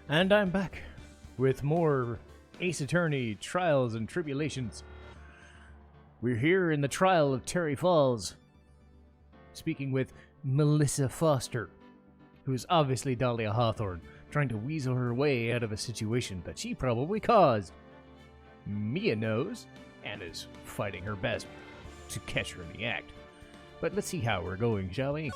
And I'm back with more Ace Attorney Trials and Tribulations. We're here in the trial of Terry Falls, speaking with Melissa Foster, who is obviously Dahlia Hawthorne, trying to weasel her way out of a situation that she probably caused. Mia knows, and is fighting her best to catch her in the act. But let's see how we're going, shall we?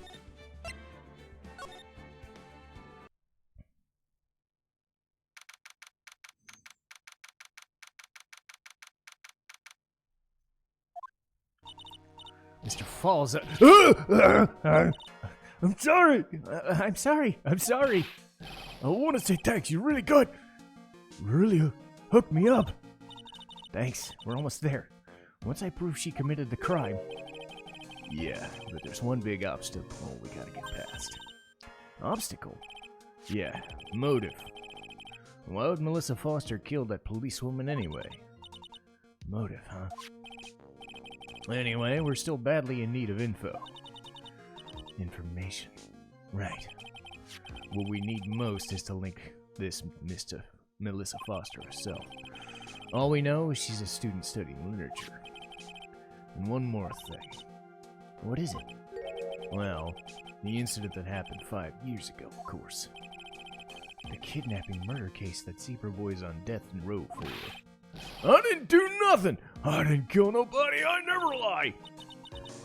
Mr. Falls. I'm sorry. I'm sorry. I'm sorry. I want to say thanks. You're really good. Really hooked me up. Thanks. We're almost there. Once I prove she committed the crime. Yeah, but there's one big obstacle we gotta get past. Obstacle? Yeah, motive. Why would Melissa Foster kill that policewoman anyway? Motive, huh? Anyway, we're still badly in need of info. Information. Right. What we need most is to link this Mr. Melissa Foster herself. All we know is she's a student studying literature. And one more thing. What is it? Well, the incident that happened 5 years ago, of course. The kidnapping murder case that Zebra Boy's on death row for. I didn't do nothing! I didn't kill nobody, I never lie!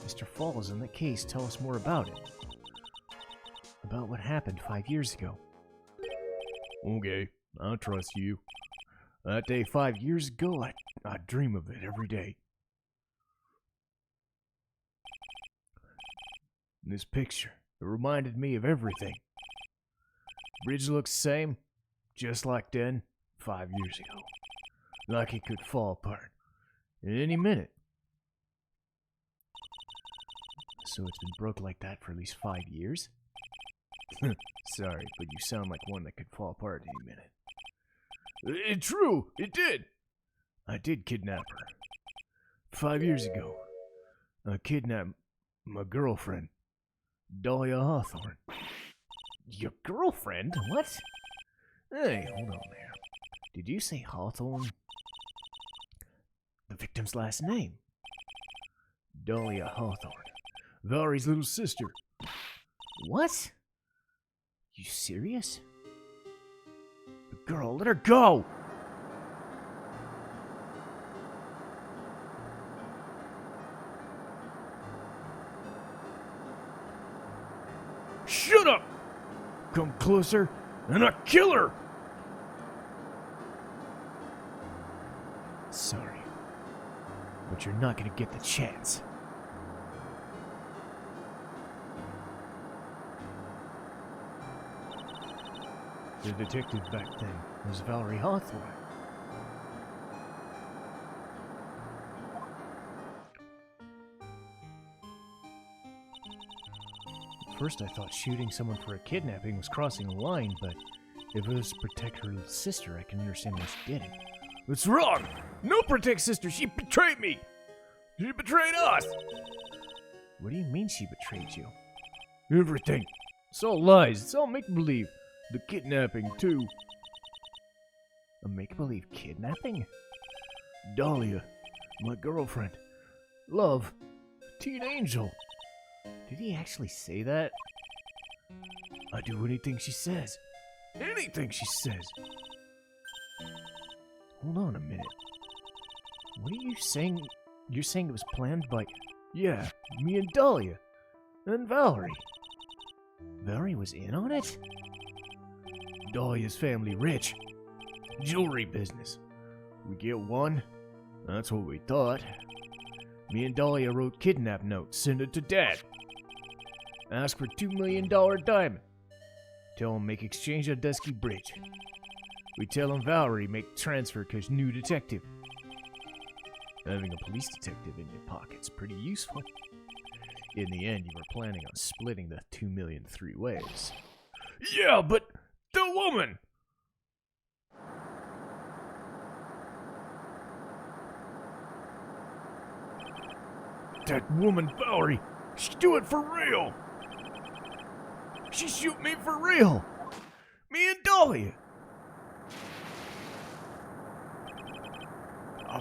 Mr. Falls in the case, tell us more about it. About what happened 5 years ago. Okay, I'll trust you. That day 5 years ago, I dream of it every day. This picture, it reminded me of everything. Bridge looks same, just like then, 5 years ago. Like it could fall apart at any minute. So it's been broke like that for at least 5 years? Sorry, but you sound like one that could fall apart any minute. It's true, it did. I did kidnap her. 5 years ago. I kidnapped my girlfriend, Dahlia Hawthorne. Your girlfriend? What? Hey, hold on there. Did you say Hawthorne? The victim's last name. Dahlia Hawthorne. Valerie's little sister. What? You serious? The girl, let her go! Shut up! Come closer, and I'll kill her! Sorry, but you're not gonna get the chance. The detective back then was Valerie Hawthorne. At first I thought shooting someone for a kidnapping was crossing a line, but if it was to protect her little sister, I can understand why she did it. It's wrong! No protect sister! She betrayed me! She betrayed us! What do you mean she betrayed you? Everything! It's all lies. It's all make-believe. The kidnapping, too. A make-believe kidnapping? Dahlia, my girlfriend. Love, teen angel. Did he actually say that? I do anything she says. Anything she says. Hold on a minute. What are you saying? You're saying it was planned by... Yeah, me and Dahlia. And Valerie. Valerie was in on it? Dahlia's family rich. Jewelry business. We get one. That's what we thought. Me and Dahlia wrote kidnap notes, send it to Dad. Ask for $2 million diamond. Tell him make exchange at Dusky Bridge. We tell him Valerie make transfer cause new detective. Having a police detective in your pocket's pretty useful. In the end, you were planning on splitting the $2 million 3 ways. Yeah, but the woman! That woman, Valerie, she do it for real! She shoot me for real! Me and Dahlia!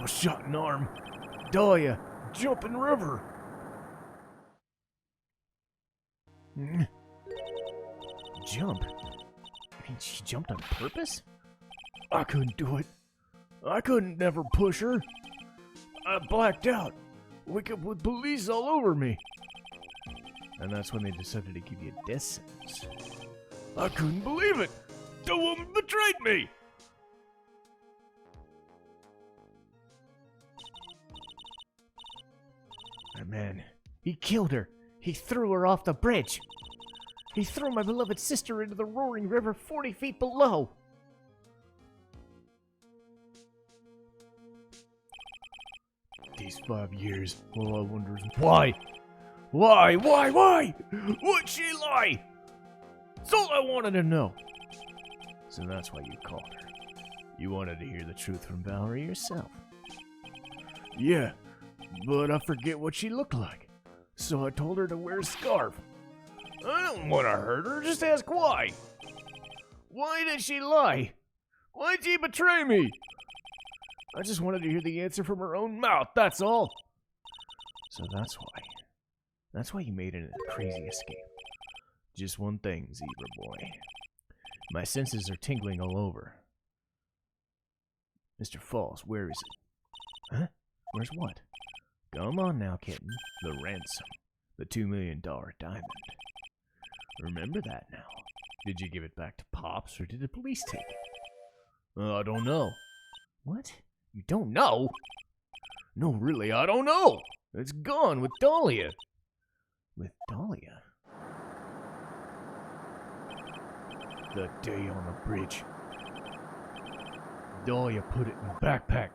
Oh, shot an arm. Dahlia, jump in river. Jump? I mean, she jumped on purpose? I couldn't do it. I couldn't never push her. I blacked out. With police all over me. And that's when they decided to give you a death sentence. I couldn't believe it. The woman betrayed me. That man, he killed her. He threw her off the bridge. He threw my beloved sister into the roaring river 40 feet below. These 5 years, all I wonder is why? Why? Would she lie? That's all I wanted to know. So that's why you called her. You wanted to hear the truth from Valerie yourself. Yeah, but I forget what she looked like. So I told her to wear a scarf. I don't want to hurt her, just ask why. Why did she lie? Why'd she betray me? I just wanted to hear the answer from her own mouth, that's all. So that's why. That's why you made it a crazy escape. Just one thing, Zebra Boy. My senses are tingling all over. Mr. Falls, where is it? Huh? Where's what? Come on now, kitten. The ransom. The $2 million diamond. Remember that now. Did you give it back to Pops, or did the police take it? I don't know. What? You don't know? No, really, I don't know. It's gone with Dahlia. With Dahlia? The day on the bridge. Dahlia put it in the backpack.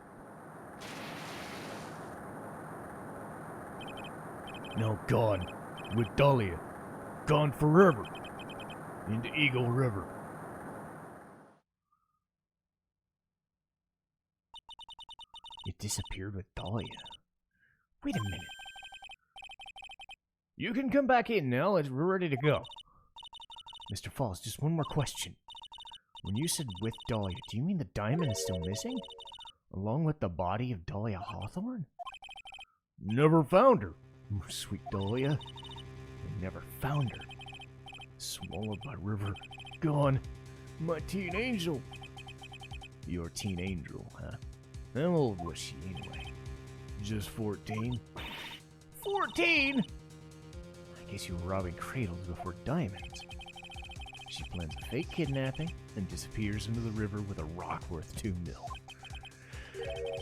Now gone. With Dahlia. Gone forever. Into Eagle River. It disappeared with Dahlia. Wait a minute. You can come back in now. We're ready to go. Mr. Falls, just one more question. When you said with Dahlia, do you mean the diamond is still missing? Along with the body of Dahlia Hawthorne? Never found her. Sweet Dahlia. I never found her. Swallowed by river. Gone. My teen angel. Your teen angel, huh? How old was she anyway? Just 14. 14? I guess you were robbing cradles before diamonds. She plans a fake kidnapping and disappears into the river with a rock worth $2 million.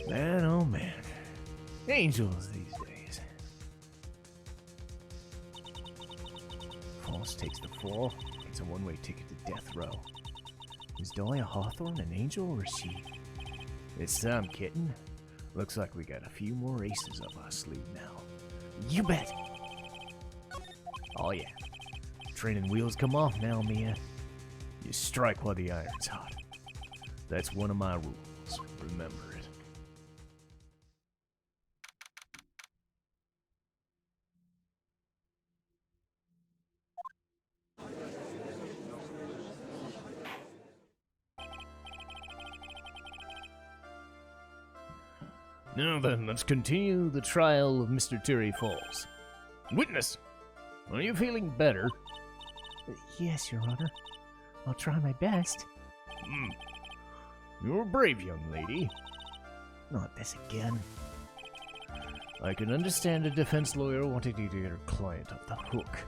Man, oh man. Angels these days. Falls takes the fall. It's a one-way ticket to death row. Is Dahlia Hawthorne an angel or is she? It's some kitten. Looks like we got a few more aces up our sleeve now. You bet! Oh yeah. Training wheels come off now, Mia. You strike while the iron's hot. That's one of my rules. Remember it. Now then, let's continue the trial of Mr. Terry Falls. Witness, are you feeling better? Yes, Your Honor. I'll try my best. You're a brave young lady. Not this again. I can understand a defense lawyer wanting to get her client off the hook.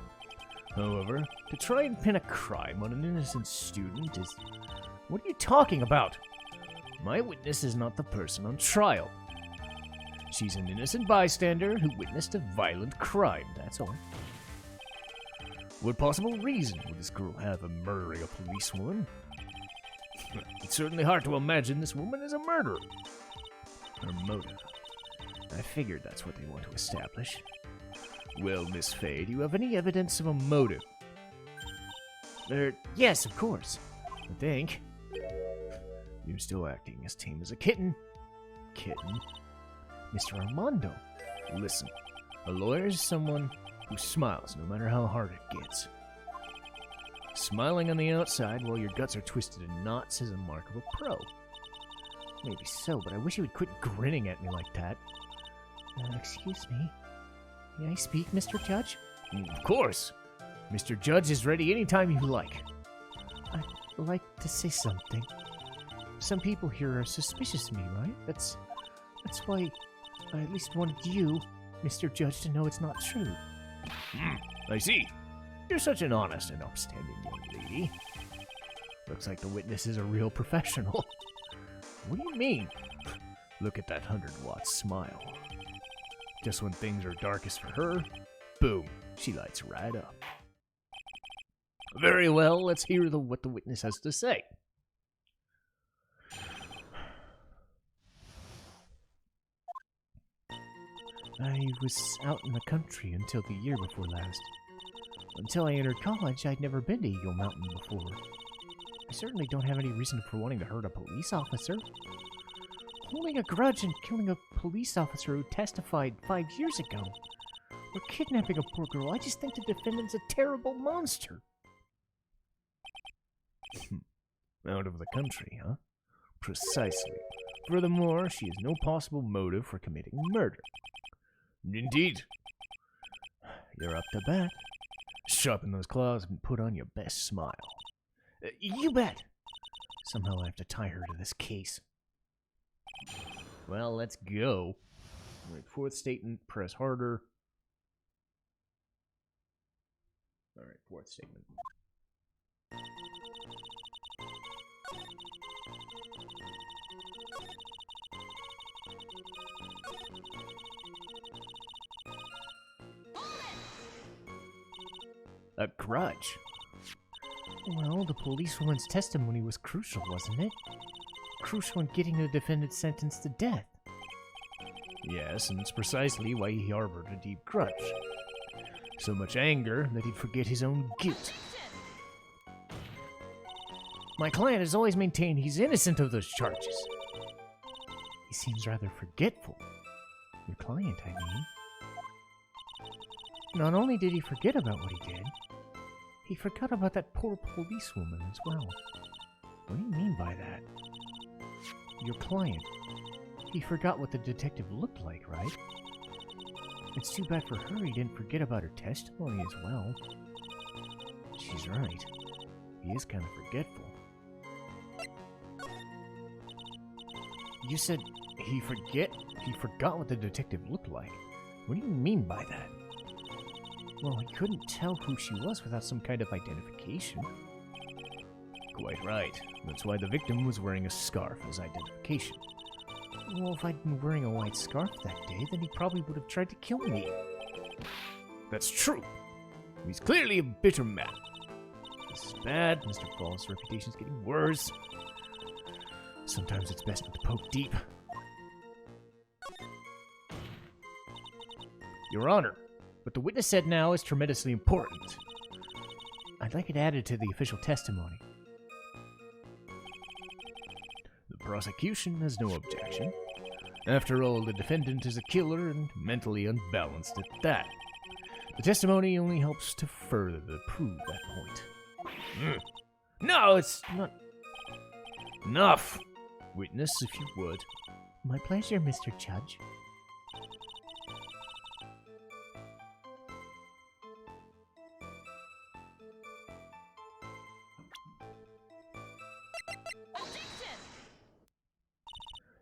However, to try and pin a crime on an innocent student is... What are you talking about? My witness is not the person on trial. She's an innocent bystander who witnessed a violent crime, that's all. What possible reason would this girl have of murdering a policewoman? It's certainly hard to imagine this woman is a murderer. Her motive. I figured that's what they want to establish. Well, Miss Faye, do you have any evidence of a motive? Yes, of course. I think. You're still acting as tame as a kitten. Kitten? Mr. Armando. Listen, a lawyer is someone who smiles no matter how hard it gets. Smiling on the outside while your guts are twisted in knots is a mark of a pro. Maybe so, but I wish he would quit grinning at me like that. Excuse me. May I speak, Mr. Judge? Of course. Mr. Judge is ready anytime you like. I'd like to say something. Some people here are suspicious of me, right? That's why I at least wanted you, Mr. Judge, to know it's not true. I see. You're such an honest and upstanding young lady. Looks like the witness is a real professional. What do you mean? Look at that 100-watt smile. Just when things are darkest for her, boom, she lights right up. Very well, let's hear what the witness has to say. I was out in the country until the year before last. Until I entered college, I'd never been to Eagle Mountain before. I certainly don't have any reason for wanting to hurt a police officer. Holding a grudge and killing a police officer who testified 5 years ago, or kidnapping a poor girl, I just think the defendant's a terrible monster. Out of the country, huh? Precisely. Furthermore, she has no possible motive for committing murder. Indeed. You're up to bat. Sharpen those claws and put on your best smile. You bet! Somehow I have to tie her to this case. Well, let's go. Alright, fourth statement, press harder. Alright, fourth statement. A grudge? Well, the policewoman's testimony was crucial, wasn't it? Crucial in getting the defendant sentenced to death. Yes, and it's precisely why he harbored a deep grudge. So much anger that he'd forget his own guilt. My client has always maintained he's innocent of those charges. He seems rather forgetful. Your client, I mean. Not only did he forget about what he did, he forgot about that poor policewoman as well. What do you mean by that? Your client. He forgot what the detective looked like, right? It's too bad for her he didn't forget about her testimony as well. She's right. He is kind of forgetful. You said he forgot what the detective looked like. What do you mean by that? Well, he couldn't tell who she was without some kind of identification. Quite right. That's why the victim was wearing a scarf as identification. Well, if I'd been wearing a white scarf that day, then he probably would have tried to kill me. That's true. He's clearly a bitter man. This is bad. Mr. Fall's reputation's getting worse. Sometimes it's best to poke deep. Your Honor, what the witness said now is tremendously important. I'd like it added to the official testimony. The prosecution has no objection. After all, the defendant is a killer and mentally unbalanced at that. The testimony only helps to further prove that point. No, it's not. Enough! Witness, if you would. My pleasure, Mr. Judge.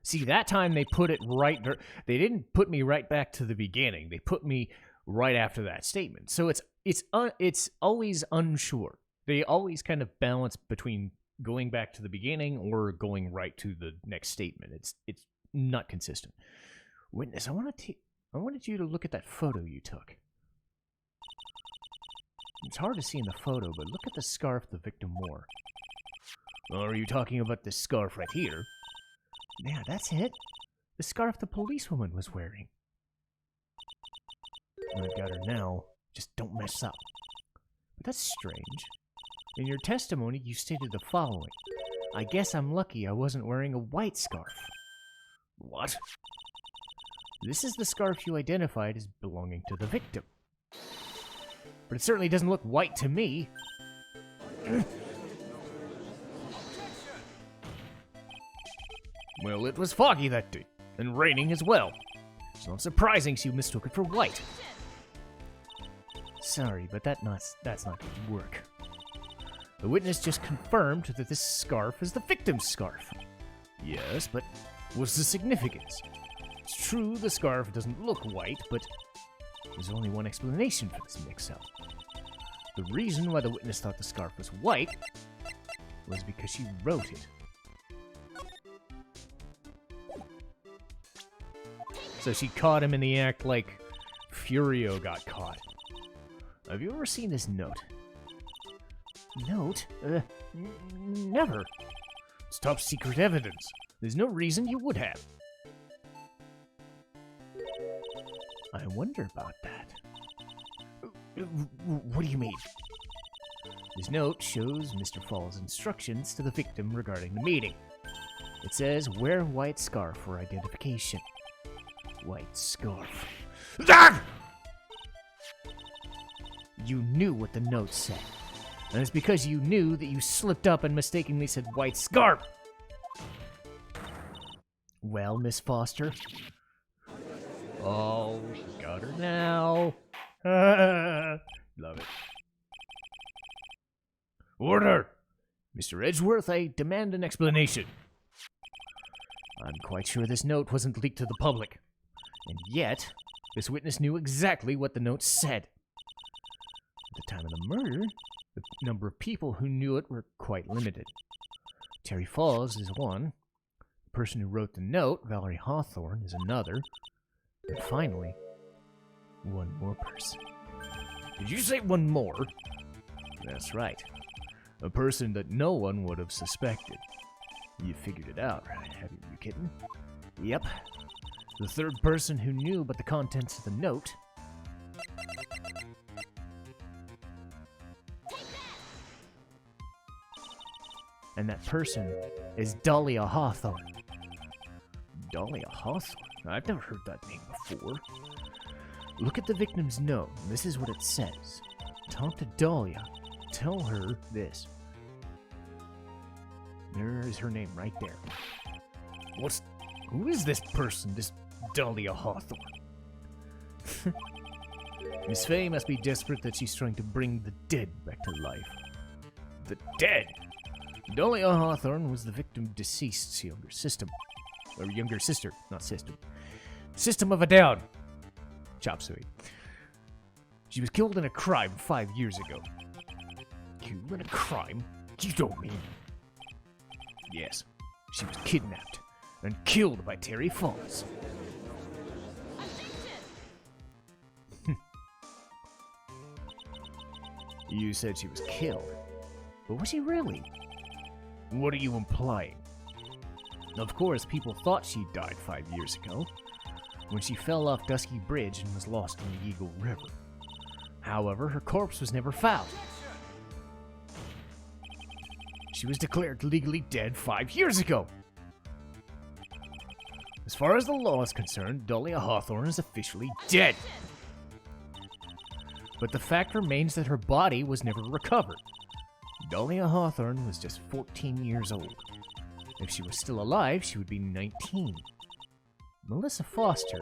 See, that time they put it right. They didn't put me right back to the beginning. They put me right after that statement. So it's always unsure. They always kind of balance between going back to the beginning or going right to the next statement. It's not consistent. Witness, I wanted you to look at that photo you took. It's hard to see in the photo, but look at the scarf the victim wore. Are you talking about this scarf right here? Yeah, that's it. The scarf the policewoman was wearing. I've got her now. Just don't mess up. But that's strange. In your testimony, you stated the following. I guess I'm lucky I wasn't wearing a white scarf. What? This is the scarf you identified as belonging to the victim. But it certainly doesn't look white to me. Well, it was foggy that day, and raining as well. It's not surprising she mistook it for white. Sorry, but that's not going to work. The witness just confirmed that this scarf is the victim's scarf. Yes, but what's the significance? It's true the scarf doesn't look white, but there's only one explanation for this mix-up. The reason why the witness thought the scarf was white was because she wrote it. So she caught him in the act like Furio got caught. Have you ever seen this note? Note? Never. It's top secret evidence. There's no reason you would have. I wonder about that. What do you mean? This note shows Mr. Fall's instructions to the victim regarding the meeting. It says, wear white scarf for identification. White scarf. Ah! You knew what the note said. And it's because you knew that you slipped up and mistakenly said white scarf. Well, Miss Foster. Oh, she got her now. Love it. Order! Mr. Edgeworth, I demand an explanation. I'm quite sure this note wasn't leaked to the public. And yet, this witness knew exactly what the note said. At the time of the murder, the number of people who knew it were quite limited. Terry Falls is one. The person who wrote the note, Valerie Hawthorne, is another. And finally, one more person. Did you say one more? That's right. A person that no one would have suspected. You figured it out, right? Have you, kitten? Yep. The third person who knew about the contents of the note. And that person is Dahlia Hawthorne. Dahlia Hawthorne? I've never heard that name before. Look at the victim's note. This is what it says. Talk to Dahlia. Tell her this. There is her name right there. Who is this person, this Dahlia Hawthorne? Miss Faye must be desperate that she's trying to bring the dead back to life. The dead? Dahlia Hawthorne was the victim deceased's younger sister, not system. System of a Down. Chop suey. She was killed in a crime 5 years ago. Killed in a crime? You don't mean... Yes, she was kidnapped and killed by Terry Falls. You said she was killed, but was she really? What are you implying? Of course, people thought she died 5 years ago, when she fell off Dusky Bridge and was lost in the Eagle River. However, her corpse was never found. She was declared legally dead 5 years ago. As far as the law is concerned, Dahlia Hawthorne is officially dead. But the fact remains that her body was never recovered. Dahlia Hawthorne was just 14 years old. If she was still alive, she would be 19. Melissa Foster.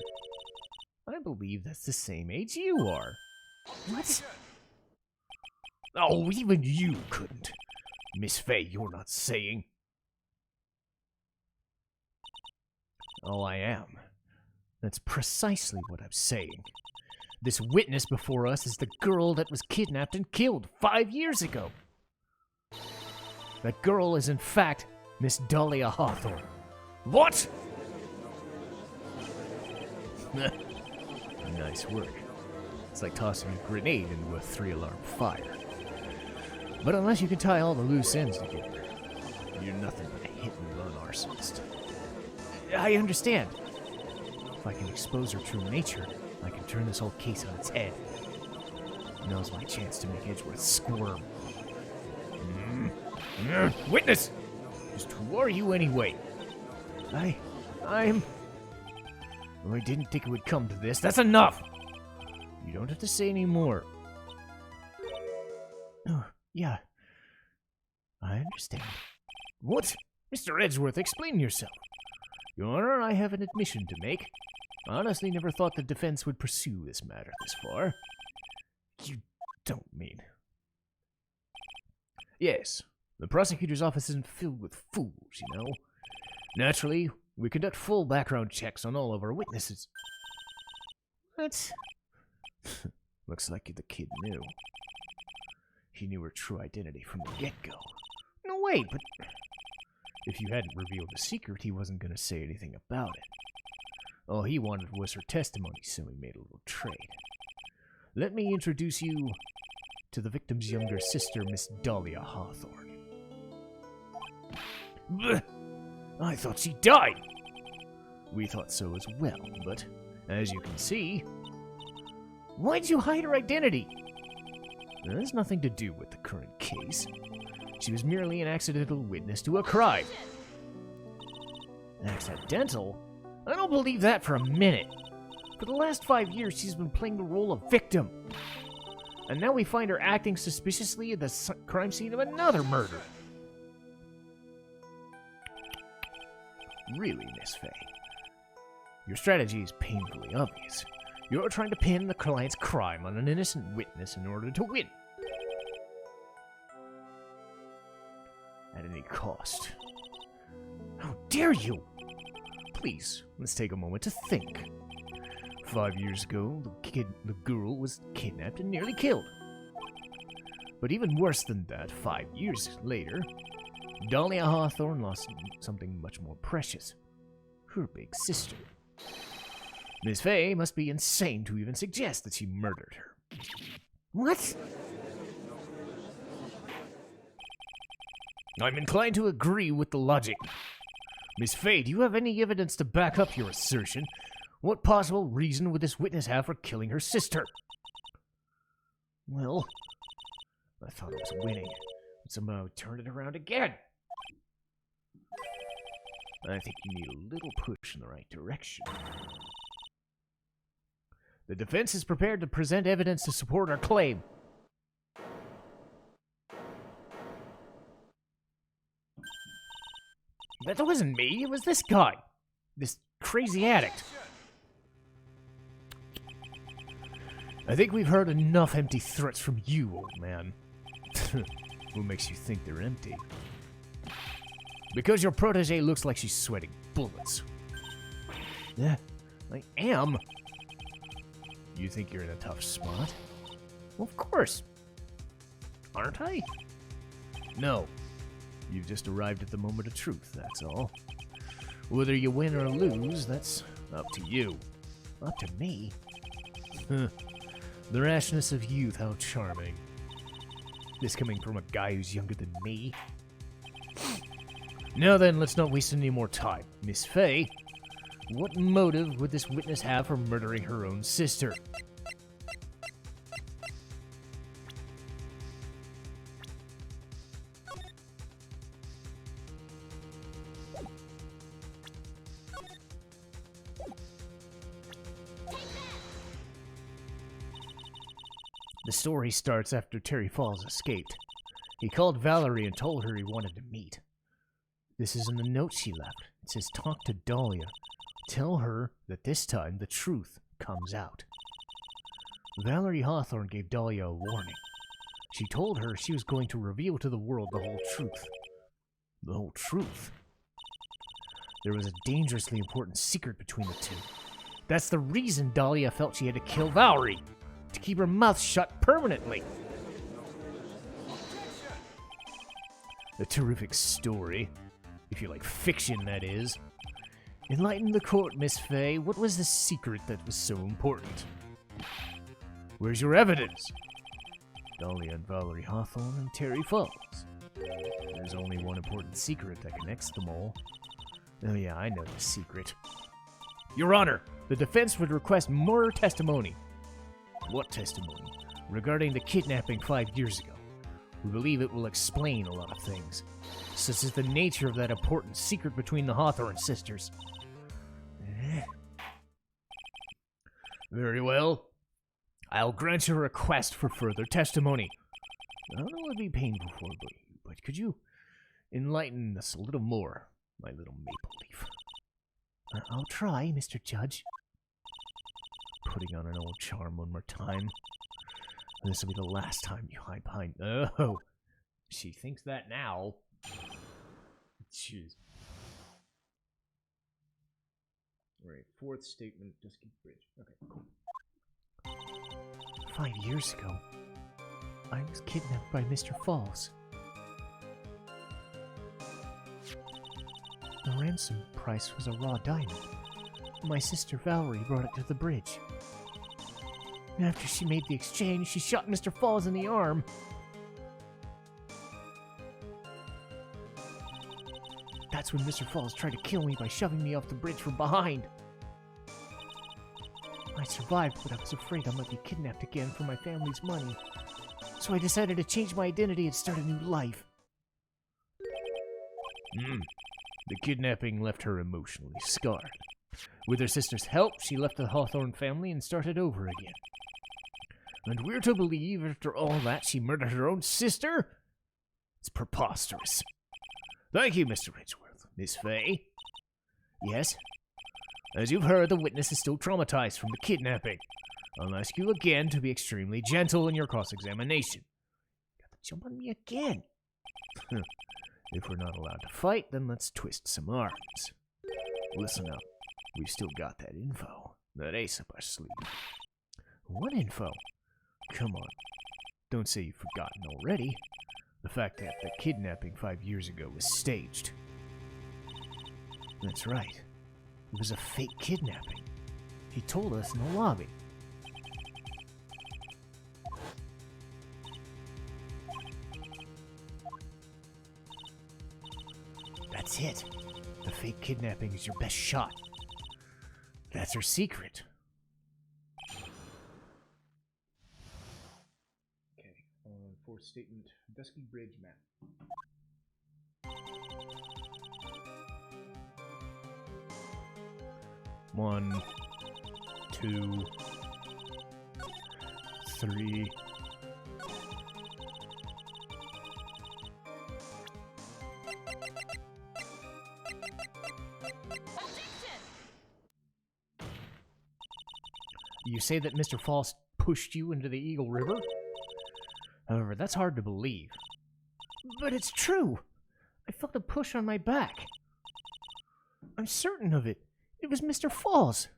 I believe that's the same age you are. What? Oh, even you couldn't. Miss Faye, you're not saying. Oh, I am. That's precisely what I'm saying. This witness before us is the girl that was kidnapped and killed 5 years ago. That girl is, in fact, Miss Dahlia Hawthorne. What? Nice work. It's like tossing a grenade into a 3-alarm fire. But unless you can tie all the loose ends together, you're nothing but a hit-and-run arsonist. I understand. If I can expose her true nature, I can turn this whole case on its head. Now's my chance to make Edgeworth squirm. Witness! Just who are you anyway? I'm... Well, I didn't think it would come to this. That's enough! You don't have to say any more. Oh, yeah. I understand. What? Mr. Edgeworth, explain yourself. Your Honor, I have an admission to make. I honestly never thought the defense would pursue this matter this far. You don't mean... Yes, the prosecutor's office isn't filled with fools, you know. Naturally, we conduct full background checks on all of our witnesses. What? Looks like the kid knew. He knew her true identity from the get-go. No, wait, but... If you hadn't revealed the secret, he wasn't going to say anything about it. All he wanted was her testimony, so he made a little trade. Let me introduce you to the victim's younger sister, Miss Dahlia Hawthorne. Blech! I thought she died! We thought so as well, but as you can see... Why'd you hide her identity? That has nothing to do with the current case. She was merely an accidental witness to a crime. Accidental? I don't believe that for a minute. For the last 5 years, she's been playing the role of victim. And now we find her acting suspiciously at the crime scene of another murder. Really, Miss Faye? Your strategy is painfully obvious. You're trying to pin the client's crime on an innocent witness in order to win. At any cost. How dare you! Please, let's take a moment to think. 5 years ago, the girl was kidnapped and nearly killed. But even worse than that, 5 years later, Dahlia Hawthorne lost something much more precious. Her big sister. Miss Faye must be insane to even suggest that she murdered her. What? I'm inclined to agree with the logic. Miss Faye, do you have any evidence to back up your assertion? What possible reason would this witness have for killing her sister? Well, I thought I was winning, but somehow I turned it around again. I think you need a little push in the right direction. The defense is prepared to present evidence to support our claim. That wasn't me, it was this guy. This crazy addict. I think we've heard enough empty threats from you, old man. What makes you think they're empty? Because your protege looks like she's sweating bullets. Yeah, I am. You think you're in a tough spot? Well, of course. Aren't I? No. You've just arrived at the moment of truth, that's all. Whether you win or lose, that's up to you. Up to me? The rashness of youth, how charming. This coming from a guy who's younger than me. Now then, let's not waste any more time. Miss Faye, what motive would this witness have for murdering her own sister? The story starts after Terry Falls escaped. He called Valerie and told her he wanted to meet. This is in the note she left. It says, talk to Dahlia. Tell her that this time the truth comes out. Valerie Hawthorne gave Dahlia a warning. She told her she was going to reveal to the world the whole truth. The whole truth? There was a dangerously important secret between the two. That's the reason Dahlia felt she had to kill Valerie. To keep her mouth shut permanently. A terrific story. If you like fiction, that is. Enlighten the court, Miss Faye. What was the secret that was so important? Where's your evidence? Dahlia and Valerie Hawthorne and Terry Falls. There's only one important secret that connects them all. Oh yeah, I know the secret. Your Honor, the defense would request more testimony. What testimony? Regarding the kidnapping 5 years ago. We believe it will explain a lot of things, such as the nature of that important secret between the Hawthorne sisters. Very well. I'll grant your request for further testimony. I don't know what would be painful for you, but could you enlighten us a little more, my little maple leaf? I'll try, Mr. Judge. Putting on an old charm one more time. This will be the last time you hide behind. Oh, she thinks that now. Jeez. Alright, fourth statement, Dusky Bridge. Okay, cool. 5 years ago, I was kidnapped by Mr. Falls. The ransom price was a raw diamond. My sister Valerie brought it to the bridge. After she made the exchange, she shot Mr. Falls in the arm. That's when Mr. Falls tried to kill me by shoving me off the bridge from behind. I survived, but I was afraid I might be kidnapped again for my family's money. So I decided to change my identity and start a new life. The kidnapping left her emotionally scarred. With her sister's help, she left the Hawthorne family and started over again. And we're to believe, after all that, she murdered her own sister? It's preposterous. Thank you, Mr. Edgeworth. Miss Fay? Yes? As you've heard, the witness is still traumatized from the kidnapping. I'll ask you again to be extremely gentle in your cross-examination. Got to jump on me again. If we're not allowed to fight, then let's twist some arms. Listen up. We've still got that info. That ace up our sleeve. What info? Come on. Don't say you've forgotten already. The fact that the kidnapping 5 years ago was staged. That's right. It was a fake kidnapping. He told us in the lobby. That's it. The fake kidnapping is your best shot. That's her secret. Okay, fourth statement, Dusky Bridge map. 1, 2, 3. You say that Mr. Falls pushed you into the Eagle River? However, that's hard to believe. But it's true! I felt a push on my back. I'm certain of it. It was Mr. Falls.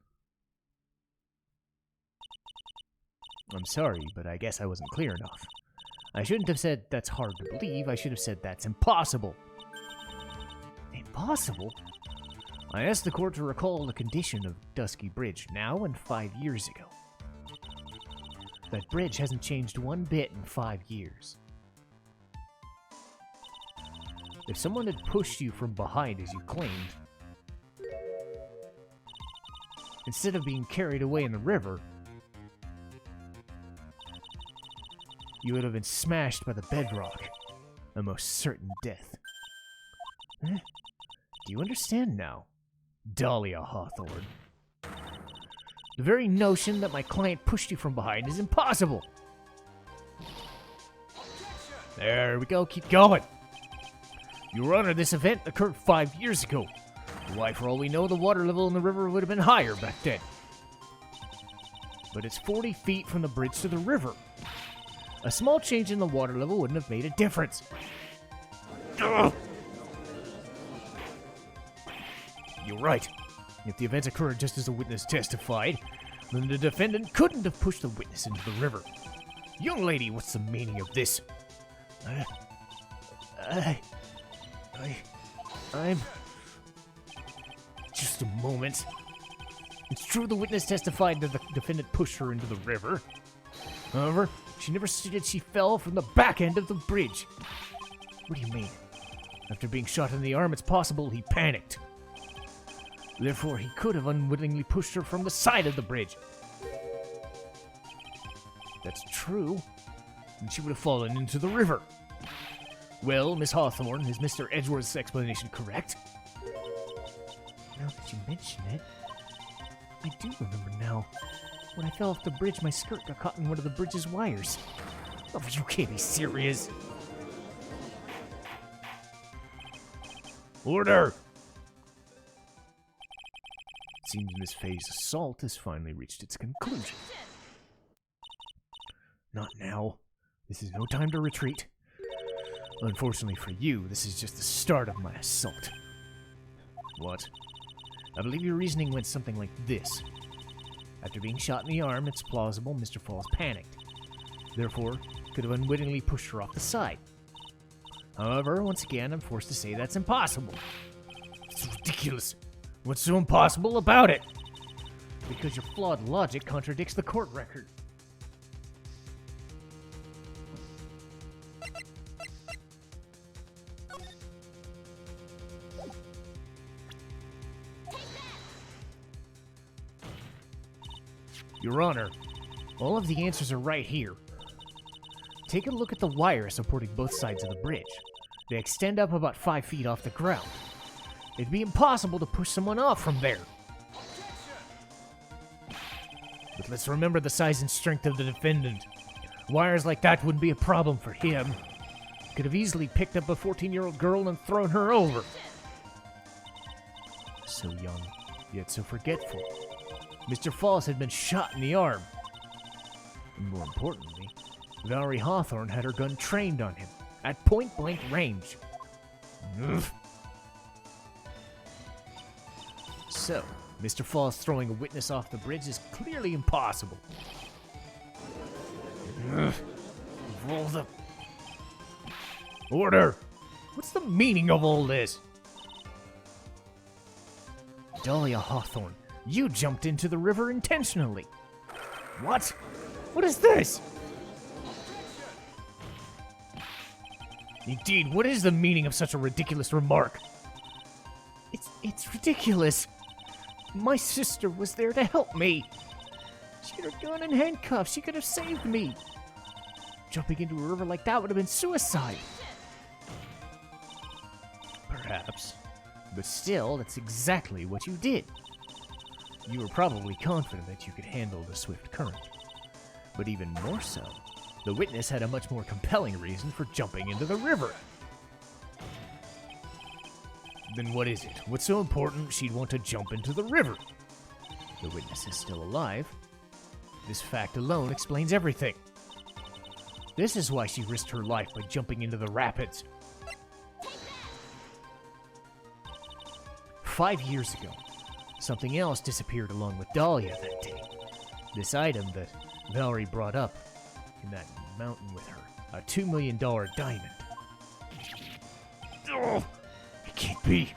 I'm sorry, but I guess I wasn't clear enough. I shouldn't have said that's hard to believe. I should have said that's impossible. Impossible? I asked the court to recall the condition of Dusky Bridge now and 5 years ago. That bridge hasn't changed one bit in 5 years. If someone had pushed you from behind as you claimed, instead of being carried away in the river, you would have been smashed by the bedrock, a most certain death. Huh? Do you understand now, Dahlia Hawthorne? The very notion that my client pushed you from behind is impossible. There we go, keep going. Your Honor, this event occurred 5 years ago. Why, for all we know, the water level in the river would have been higher back then. But it's 40 feet from the bridge to the river. A small change in the water level wouldn't have made a difference. Ugh. You're right. If the events occurred just as the witness testified, then the defendant couldn't have pushed the witness into the river. Young lady, what's the meaning of this? I'm... Just a moment. It's true the witness testified that the defendant pushed her into the river. However, she never stated she fell from the back end of the bridge. What do you mean? After being shot in the arm, it's possible he panicked. Therefore, he could have unwittingly pushed her from the side of the bridge. That's true. And she would have fallen into the river. Well, Miss Hawthorne, is Mr. Edgeworth's explanation correct? Now that you mention it, I do remember now. When I fell off the bridge, my skirt got caught in one of the bridge's wires. Oh, you can't be serious. Order! seems Miss Faye's assault has finally reached its conclusion. Not now. This is no time to retreat. Unfortunately for you, this is just the start of my assault. What? I believe your reasoning went something like this. After being shot in the arm, it's plausible Mr. Falls panicked. Therefore, could have unwittingly pushed her off the side. However, once again, I'm forced to say that's impossible. It's ridiculous. What's so impossible about it? Because your flawed logic contradicts the court record. Your Honor, all of the answers are right here. Take a look at the wires supporting both sides of the bridge. They extend up about 5 feet off the ground. It'd be impossible to push someone off from there. But let's remember the size and strength of the defendant. Wires like that wouldn't be a problem for him. Could have easily picked up a 14-year-old girl and thrown her over. So young, yet so forgetful. Mr. Falls had been shot in the arm. And more importantly, Valerie Hawthorne had her gun trained on him, at point-blank range. Ugh. So, Mr. Falls throwing a witness off the bridge is clearly impossible. Ugh. Roll the... Order! What's the meaning of all this? Dahlia Hawthorne, you jumped into the river intentionally. What? What is this? Indeed, what is the meaning of such a ridiculous remark? It's ridiculous. My sister was there to help me. She had her gun and handcuffs. She could have saved me. Jumping into a river like that would have been suicide. Perhaps. But still, that's exactly what you did. You were probably confident that you could handle the swift current. But even more so, the witness had a much more compelling reason for jumping into the river. Then what is it? What's so important she'd want to jump into the river? The witness is still alive. This fact alone explains everything. This is why she risked her life by jumping into the rapids. 5 years ago, something else disappeared along with Dahlia that day. This item that Valerie brought up in that mountain with her. A $2 million diamond. Oh, it can't be.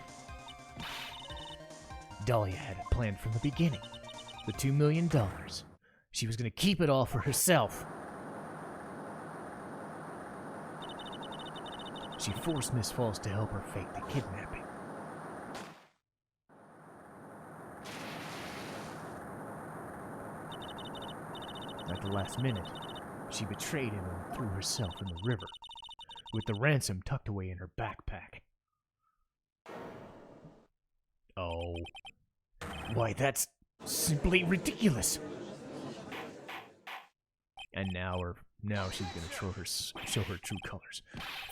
Dahlia had it planned from the beginning. The $2 million. She was going to keep it all for herself. She forced Miss Falls to help her fake the kidnapping. At the last minute, she betrayed him and threw herself in the river, with the ransom tucked away in her backpack. Oh. Why, that's simply ridiculous. And now she's gonna show her true colors.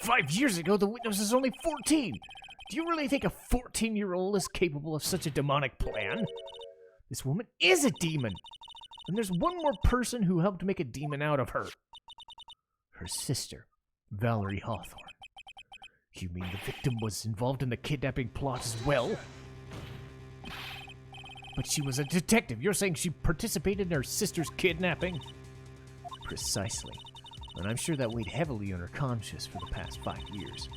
5 years ago, the witness was only 14. Do you really think a 14-year-old is capable of such a demonic plan? This woman is a demon. And there's one more person who helped make a demon out of her. Her sister, Valerie Hawthorne. You mean the victim was involved in the kidnapping plot as well? But she was a detective. You're saying she participated in her sister's kidnapping? Precisely. And I'm sure that weighed heavily on her conscience for the past 5 years.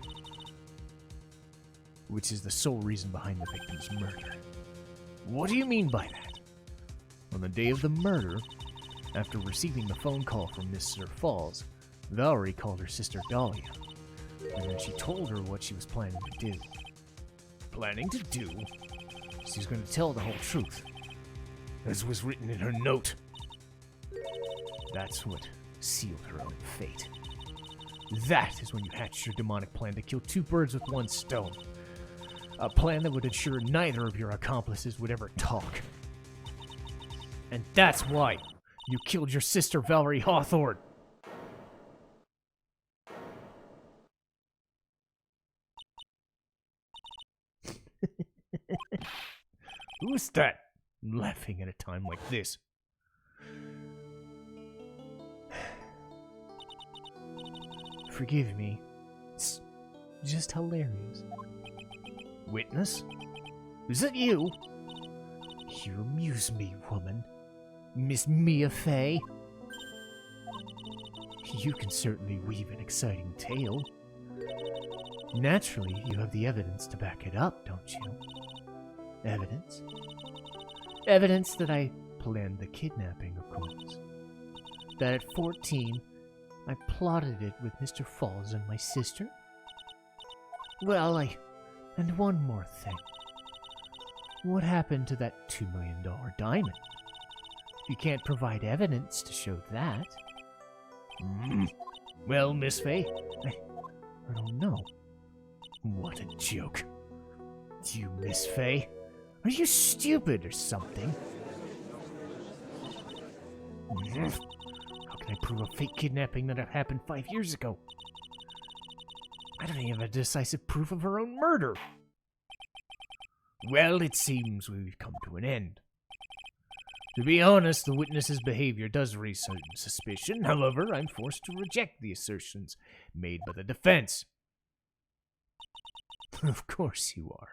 Which is the sole reason behind the victim's murder. What do you mean by that? On the day of the murder, after receiving the phone call from Mr. Falls, Valerie called her sister Dahlia, and then she told her what she was planning to do. Planning to do? She was going to tell the whole truth, as was written in her note. That's what sealed her own fate. That is when you hatched your demonic plan to kill 2 birds with 1 stone. A plan that would ensure neither of your accomplices would ever talk. And that's why you killed your sister, Valerie Hawthorne. Who's that? laughing at a time like this. Forgive me. It's just hilarious. Witness? Is it you? You amuse me, woman. Miss Mia Fey. You can certainly weave an exciting tale. Naturally, you have the evidence to back it up, don't you? Evidence? Evidence that I planned the kidnapping, of course. That at 14, I plotted it with Mr. Falls and my sister? Well, and one more thing. What happened to that $2 million diamond? You can't provide evidence to show that. Well, Miss Fey, I don't know. what a joke. You, Miss Fey? Are you stupid or something? How can I prove a fake kidnapping that happened 5 years ago? I don't even have decisive proof of her own murder. Well, it seems we've come to an end. To be honest, the witness's behavior does raise certain suspicion. However, I'm forced to reject the assertions made by the defense. Of course you are.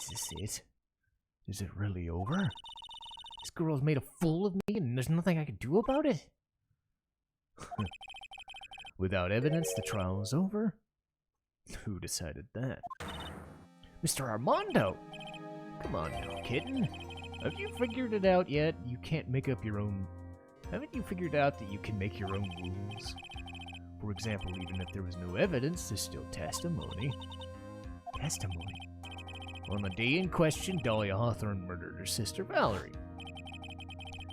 Is this it? Is it really over? This girl's made a fool of me and there's nothing I can do about it? Without evidence, the trial is over. Who decided that? Mr. Armando! Come on now, kitten. Have you figured it out yet? You can't make up your own... Haven't you figured out that you can make your own rules? For example, even if there was no evidence, there's still testimony. Testimony? On the day in question, Dahlia Hawthorne murdered her sister, Valerie.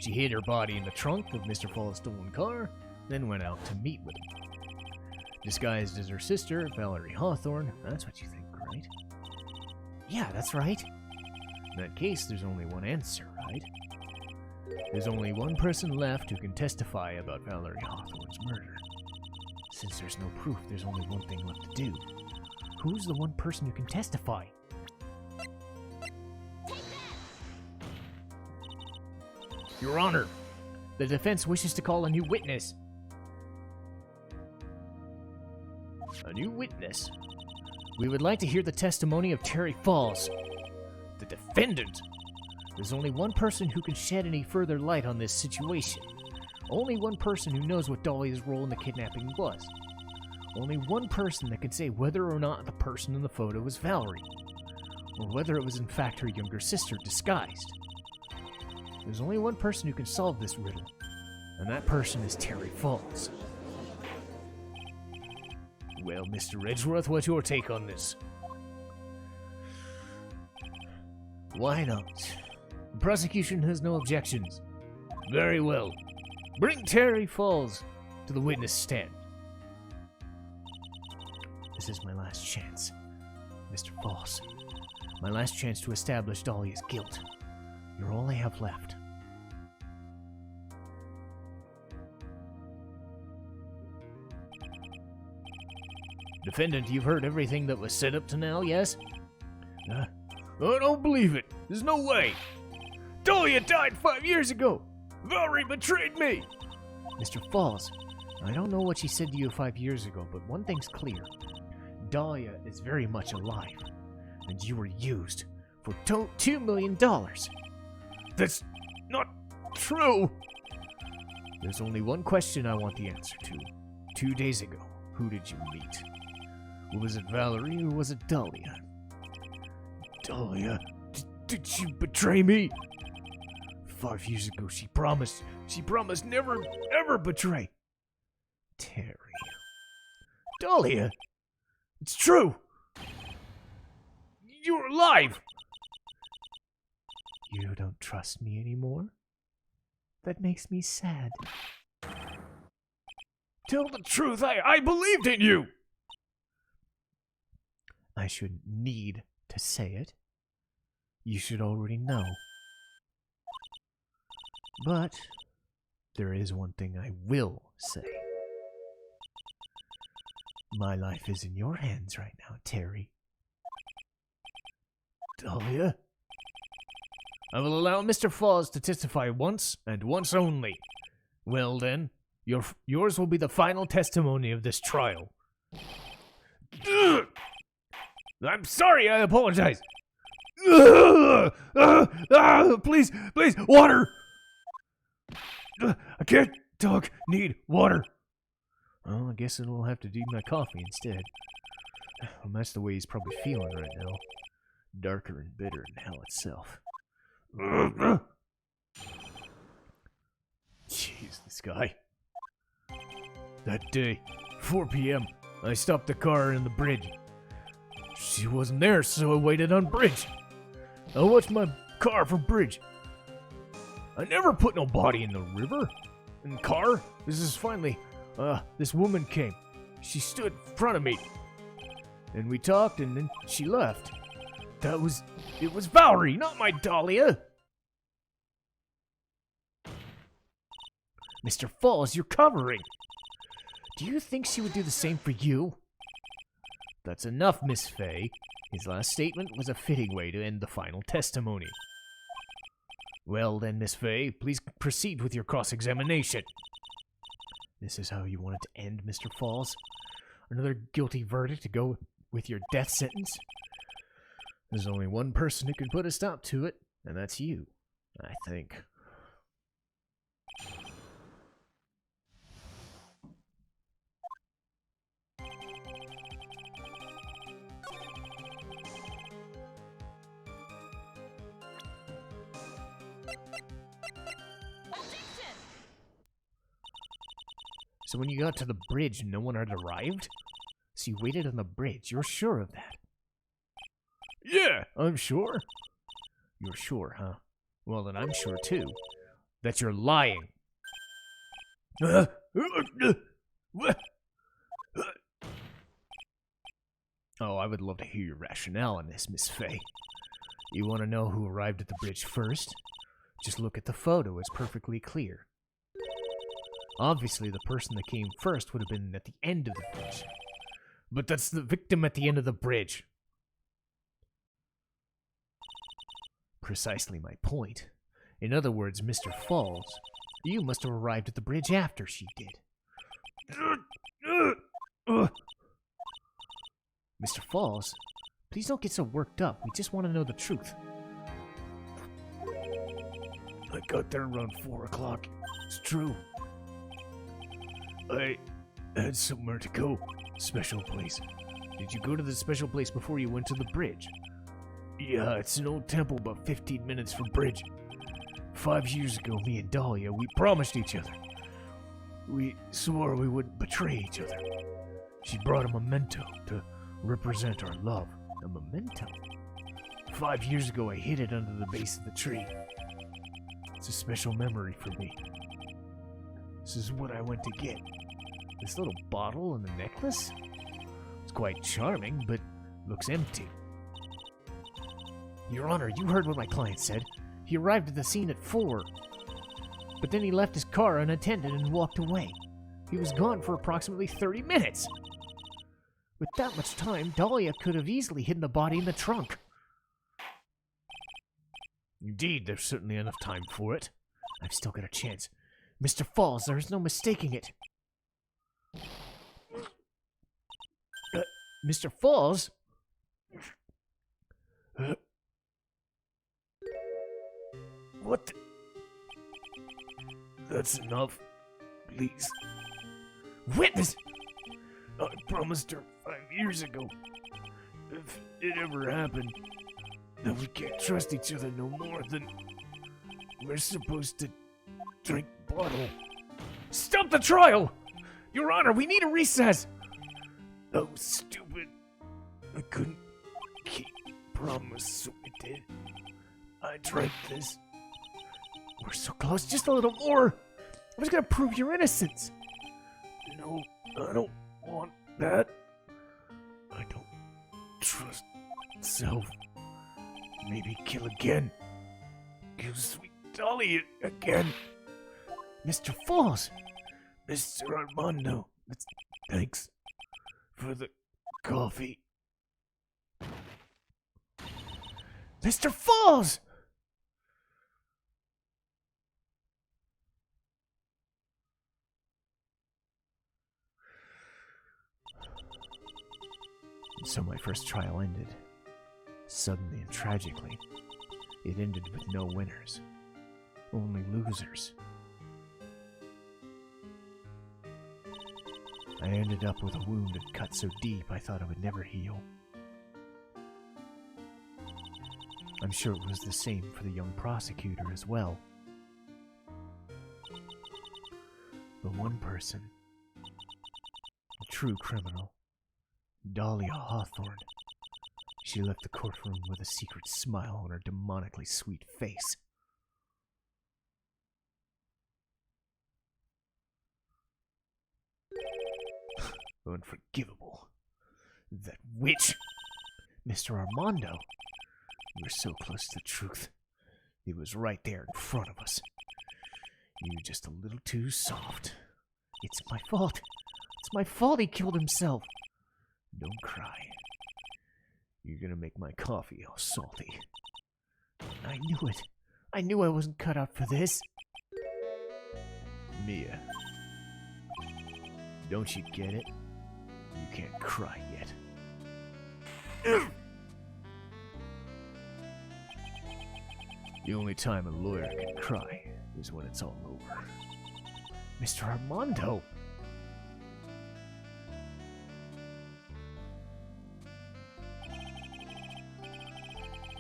She hid her body in the trunk of Mr. Fall's stolen car, then went out to meet with him. Disguised as her sister, Valerie Hawthorne. That's what you think, right? Yeah, that's right. In that case, there's only one answer, right? There's only one person left who can testify about Valerie Hawthorne's murder. Since there's no proof, there's only one thing left to do. Who's the one person who can testify? Your Honor, the defense wishes to call a new witness. A new witness? We would like to hear the testimony of Terry Falls. The defendant? There's only one person who can shed any further light on this situation. Only one person who knows what Dahlia's role in the kidnapping was. Only one person that can say whether or not the person in the photo was Valerie, or whether it was in fact her younger sister disguised. There's only one person who can solve this riddle, and that person is Terry Falls. Well, Mr. Edgeworth, what's your take on this? Why not? The prosecution has no objections. Very well. Bring Terry Falls to the witness stand. This is my last chance, Mr. Falls. My last chance to establish Dahlia's guilt. You're all I have left. Defendant, you've heard everything that was said up to now, yes? I don't believe it. There's no way. Dahlia died 5 years ago. Valerie betrayed me. Mr. Falls, I don't know what she said to you 5 years ago, but one thing's clear. Dahlia is very much alive, and you were used for $2 million. That's not true. There's only one question I want the answer to. 2 days ago, who did you meet? Was it Valerie or was it Dahlia? Dahlia? Did she betray me? 5 years ago, she promised never, ever betray. Terry. Dahlia? It's true. You're alive. You don't trust me anymore? That makes me sad. Tell the truth, I believed in you. I shouldn't need to say it. You should already know. But there is one thing I will say. My life is in your hands right now, Terry. Dahlia? I will allow Mr. Falls to testify once and once only. Well then, yours will be the final testimony of this trial. I'm sorry, I apologize. Please, water! I can't talk, need water. Well, I guess it'll have to do my coffee instead. Well, that's the way he's probably feeling right now. Darker and bitter than hell itself. Jeez, this guy. That day, 4 p.m., I stopped the car in the bridge. She wasn't there, so I waited on bridge. I watched my car from bridge. I never put no body in the river. In the car, this is finally, this woman came. She stood in front of me. And we talked, and then she left. It was Valerie, not my Dahlia. Mr. Falls, you're covering. Do you think she would do the same for you? That's enough, Miss Fay. His last statement was a fitting way to end the final testimony. Well then, Miss Fay, please proceed with your cross-examination. This is how you want it to end, Mr. Falls? Another guilty verdict to go with your death sentence? There's only one person who can put a stop to it, and that's you, I think. So when you got to the bridge, no one had arrived? So you waited on the bridge, you're sure of that? Yeah, I'm sure. You're sure, huh? Well, then I'm sure, too. That you're lying. Oh, I would love to hear your rationale on this, Miss Fay. You want to know who arrived at the bridge first? Just look at the photo, it's perfectly clear. Obviously, the person that came first would have been at the end of the bridge. But that's the victim at the end of the bridge. Precisely my point. In other words, Mr. Falls, you must have arrived at the bridge after she did. Mr. Falls, please don't get so worked up. We just want to know the truth. I got there around 4 o'clock. It's true. I had somewhere to go. Special place. Did you go to the special place before you went to the bridge? Yeah, it's an old temple about 15 minutes from bridge. 5 years ago, me and Dahlia, we promised each other. We swore we wouldn't betray each other. She brought a memento to represent our love. A memento? 5 years ago, I hid it under the base of the tree. It's a special memory for me. This is what I went to get. This little bottle and the necklace? It's quite charming, but looks empty. Your Honor, you heard what my client said. He arrived at the scene at 4. But then he left his car unattended and walked away. He was gone for approximately 30 minutes. With that much time, Dahlia could have easily hidden the body in the trunk. Indeed, there's certainly enough time for it. I've still got a chance. Mr. Falls, there is no mistaking it. Mr. Falls? What the... That's enough. Please. Witness! I promised her 5 years ago. If it ever happened, that we can't trust each other no more, then we're supposed to drink bottle. Stop the trial! Your Honor, we need a recess! Oh, stupid. I couldn't keep promise, so I did. I drank this. We're so close, just a little more. I was gonna prove your innocence. No, I don't want that. I don't trust self. Maybe kill again. Kill sweet Dahlia again. Mr. Falls! Mr. Armando, thanks for the coffee. Mr. Falls! And so my first trial ended. Suddenly and tragically. It ended with no winners. Only losers. I ended up with a wound and cut so deep I thought it would never heal. I'm sure it was the same for the young prosecutor as well. But one person, a true criminal, Dahlia Hawthorne, she left the courtroom with a secret smile on her demonically sweet face. Unforgivable. That witch! Mr. Armando! You were so close to the truth. It was right there in front of us. You were just a little too soft. It's my fault. It's my fault he killed himself. Don't cry. You're gonna make my coffee all salty. I knew it. I knew I wasn't cut out for this. Mia. Don't you get it? You can't cry yet. The only time a lawyer can cry is when it's all over. Mr. Armando!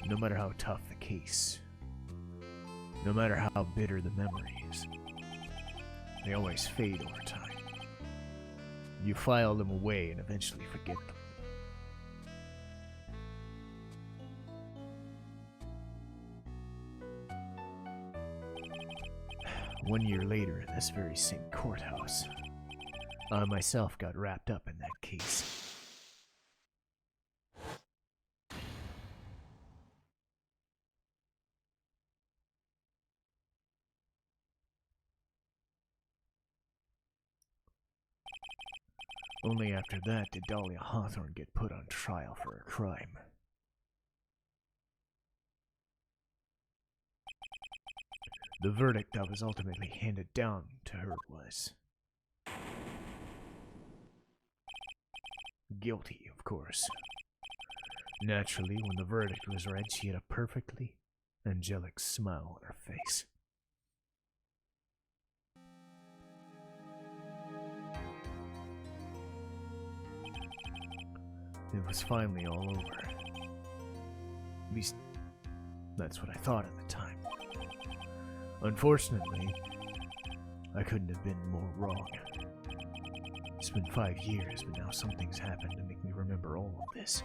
No matter how tough the case, no matter how bitter the memories, they always fade over time. You file them away and eventually forget them. 1 year later, in this very same courthouse, I myself got wrapped up in that case. Only after that did Dahlia Hawthorne get put on trial for her crime. The verdict that was ultimately handed down to her was guilty, of course. Naturally, when the verdict was read, she had a perfectly angelic smile on her face. It was finally all over. At least, that's what I thought at the time. Unfortunately, I couldn't have been more wrong. It's been 5 years, but now something's happened to make me remember all of this.